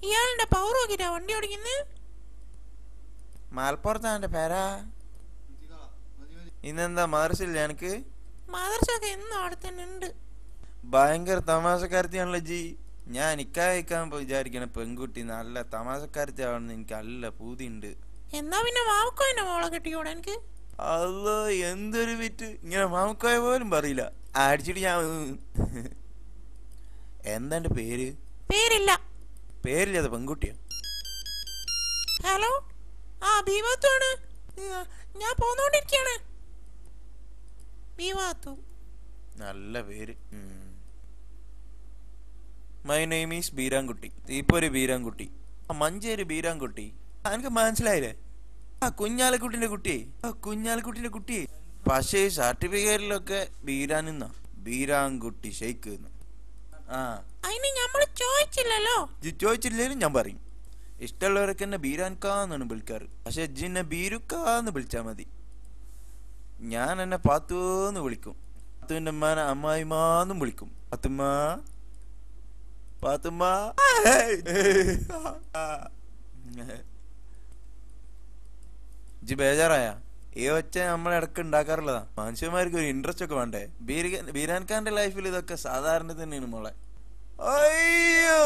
ഇയാളുടെ പവർ നോക്കിട്ടാ വണ്ടി ഓടിക്കുന്നത്. മലപ്പുറത്താ എന്റെ പേരാ. ഇന്നെന്താ മദർസില്ല എനിക്ക്? മദർസൊക്കെ എന്നും അവിടെ തന്നെ ഉണ്ട്. ഭയങ്കര തമാശക്കാരത്തിയാണല്ലോ ജി. ഞാൻ നിക്കായിക്കാൻ വിചാരിക്കണ പെൺകുട്ടി നല്ല തമാശക്കാരത്തി ആവണമെന്ന് എനിക്ക് നല്ല പൂതിയുണ്ട്. എന്നാ പിന്നെ മാവക്കോന്റെ മോളെ കെട്ടിയോടെ എനിക്ക്. അല്ലോ എന്തൊരു വിറ്റ്, ഇങ്ങനെ മാമക്കോയ പോലും പറയില്ല. അടിച്ചിട്ട് ഞാൻ എന്താ എന്റെ പേര്? പേരില്ല. പേരില്ലാതെ പെൺകുട്ടിയാ. ഹലോ, ആ ബീവാത്താണ്. ഞാൻ പോന്നോണ്ടിരിക്കാണ്. ബീവാത്തു നല്ല പേര്. My name is Beerankutty. ഇപ്പൊ ഒരു ബീരാൻകുട്ടി, മഞ്ചേരി ബീരാൻകുട്ടി. എനിക്ക് മനസ്സിലായില്ലേ? ആ കുഞ്ഞാലിക്കുട്ടിന്റെ കുട്ടിയെ, ആ കുഞ്ഞാലിക്കുട്ടിന്റെ കുട്ടിയെ. പക്ഷേ സർട്ടിഫിക്കറ്റിലൊക്കെ ബീരാനെന്നാ, ബീരാൻകുട്ടി ഷെയ്ക്ക്. ആ അതിന് നമ്മള് ചോദിച്ചില്ലല്ലോ. ചോദിച്ചില്ലേലും ഞാൻ പറയും. ഇഷ്ടമുള്ളവരൊക്കെ എന്നെ ബീരാൻകാന്നാണ് വിളിക്കാറ്. പക്ഷെ ജിന്നെ ബീരുക്കാന്ന് വിളിച്ചാ മതി. ഞാൻ എന്നെ പാത്തുന്ന് വിളിക്കും. പാത്തുവിന്റെ അമ്മാനെ അമ്മായിമാന്നും വിളിക്കും. പാത്തുമ്മ, പാത്തുമ്മ. ജി ബേജാറായ? ഈ ഒച്ച നമ്മളിടക്ക് ഉണ്ടാക്കാറുള്ളതാ. മനുഷ്യന്മാർക്ക് ഒരു ഇൻട്രസ്റ്റ് ഒക്കെ വേണ്ടേ? ബീരാൻഖാന്റെ ലൈഫിൽ ഇതൊക്കെ സാധാരണ തന്നെയാണ് മോളെ. അയ്യോ,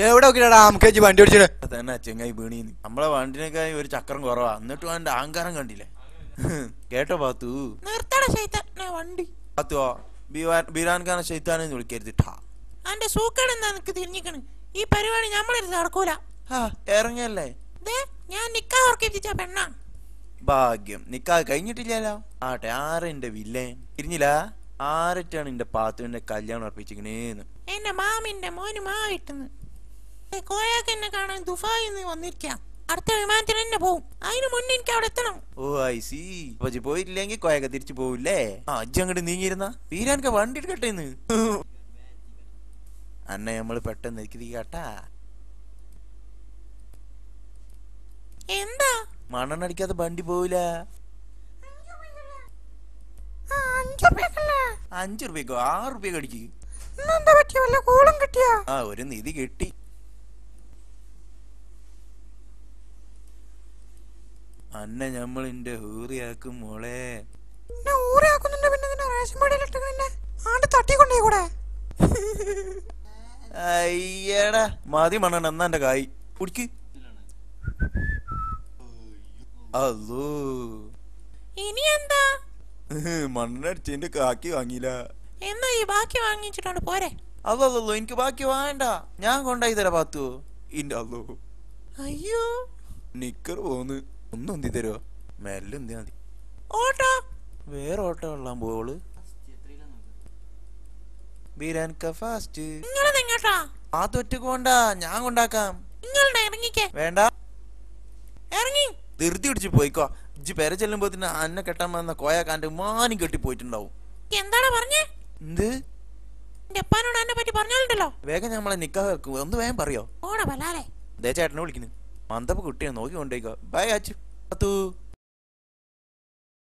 എവിടെ നോക്കിട്ടാ നമുക്ക് വണ്ടി ഓടിച്ചിട്ട് തന്നെ ചെങ്ങായി വീണീന്ന്. നമ്മളെ വണ്ടിനേക്കായി ഒരു ചക്രം കുറവാ, എന്നിട്ടും അവന്റെ അഹങ്കാരം കണ്ടില്ലേ? കേട്ടോ പാത്തു? വണ്ടി പാത്തുവോ, ബീരാൻഖാനെ ശൈത്താനെന്ന് വിളിക്കരുത്. അന്റെ സൂക്കേട് എന്താ നിനക്ക് തിരിഞ്ഞിക്കണ്? ഈ പരിപാടി നമ്മളെടുത്ത് നടക്കൂല. ഇറങ്ങിയല്ലേ? ഞാൻ നിക്കാ ഓർക്കിച്ച പെണ്ണ. ഭാഗ്യം, നിക്കാ കഴിഞ്ഞിട്ടില്ലല്ലോ. ആട്ടെ, ആരെന്റെ വില്ലേ തിരിഞ്ഞില്ല? ആരറ്റാണ് എന്റെ പാത്തുവിന്റെ കല്യാണം ഉറപ്പിച്ചിരിക്കണേന്ന്? എന്റെ മാമിന്റെ മോന് മാവിട്ടെന്ന്. കോയാക്ക് എന്നെ കാണാൻ ദുബായിന്ന് വന്നിരിക്കാം. അടുത്ത വിമാനത്തിൽ തന്നെ പോവും. അതിന് മുന്നേ എനിക്ക് അവിടെ എത്തണം. ഓ ഐ സി. അപ്പൊ പോയിട്ടില്ലെങ്കിൽ കോയൊക്കെ തിരിച്ചു പോവില്ലേ? അജ്ജ് അങ്ങോട്ട് നീങ്ങിയിരുന്ന വീരാനൊക്കെ വണ്ടി എടുക്കട്ടേന്ന്. അന്നെ നമ്മള് പെട്ടെന്ന് കേട്ടാ. എന്താ മണ്ണെണ്ണടിക്കാതെ വണ്ടി പോവില്ല. 5 രൂപയ്ക്കോ 6 രൂപയ്ക്കോ അടിക്ക്. ആ ഒരു നിധി കിട്ടി. അന്നെ ഞമ്മളിന്റെ ഹൂറിയാക്കും മോളെ. അയ്യടാ മതി മണ്ണെണ്ണ. എന്നാ എന്റെ കായ് കുടിക്ക്. അല്ലോ, ഇനി എന്താ? മണ്ണടിച്ചതിന്റെ കാക്കി വാങ്ങിയില്ല. എന്നാ ഈ ബാക്കി വാങ്ങിച്ചിട്ടുണ്ട് പോരെ? അതല്ലോ, എനിക്ക് ബാക്കി വേണ്ട. ഞാൻ കൊണ്ടായി തരാ പാത്തു. ഇന്റെ അല്ലോ. അയ്യോ, നിക്കർ പോന്ന്. ഒന്ന് ഒന്തി തരുമോ? മെല്ലെ എന്തിയാ മതി. ഓട്ടോ വേറെ ഓട്ടോ കൊള്ളാൻ പോള്. ബീരാൻക ഫാസ്റ്റ്. ആത്തൊറ്റക്ക് കൊണ്ടാ, ഞാൻ കൊണ്ടാക്കാം. വേണ്ട, ഇറങ്ങി ധൃതി പിടിച്ച് പോയിക്കോ. ഇജ്ജ് പെര ചെല്ലുമ്പോ അന്നെ കെട്ടാൻ വന്ന കോയാക്കാന്റെ മാനി കെട്ടി പോയിട്ടുണ്ടാവും. എന്താണ് പറഞ്ഞേ? എന്ത്? എന്നെ പറ്റി പറഞ്ഞാലുണ്ടല്ലോ. വേഗം നമ്മളെ നിക്കാഹ് വെക്കും. ഒന്ന് വേഗം പറയോ? ഓടാ ബലാലേ. ദേ ചേട്ടനെ വിളിക്കുന്നു. മന്ദപ്പ കുട്ടിയെ നോക്കി കൊണ്ടേക്കോ. ബൈ അച്ചു.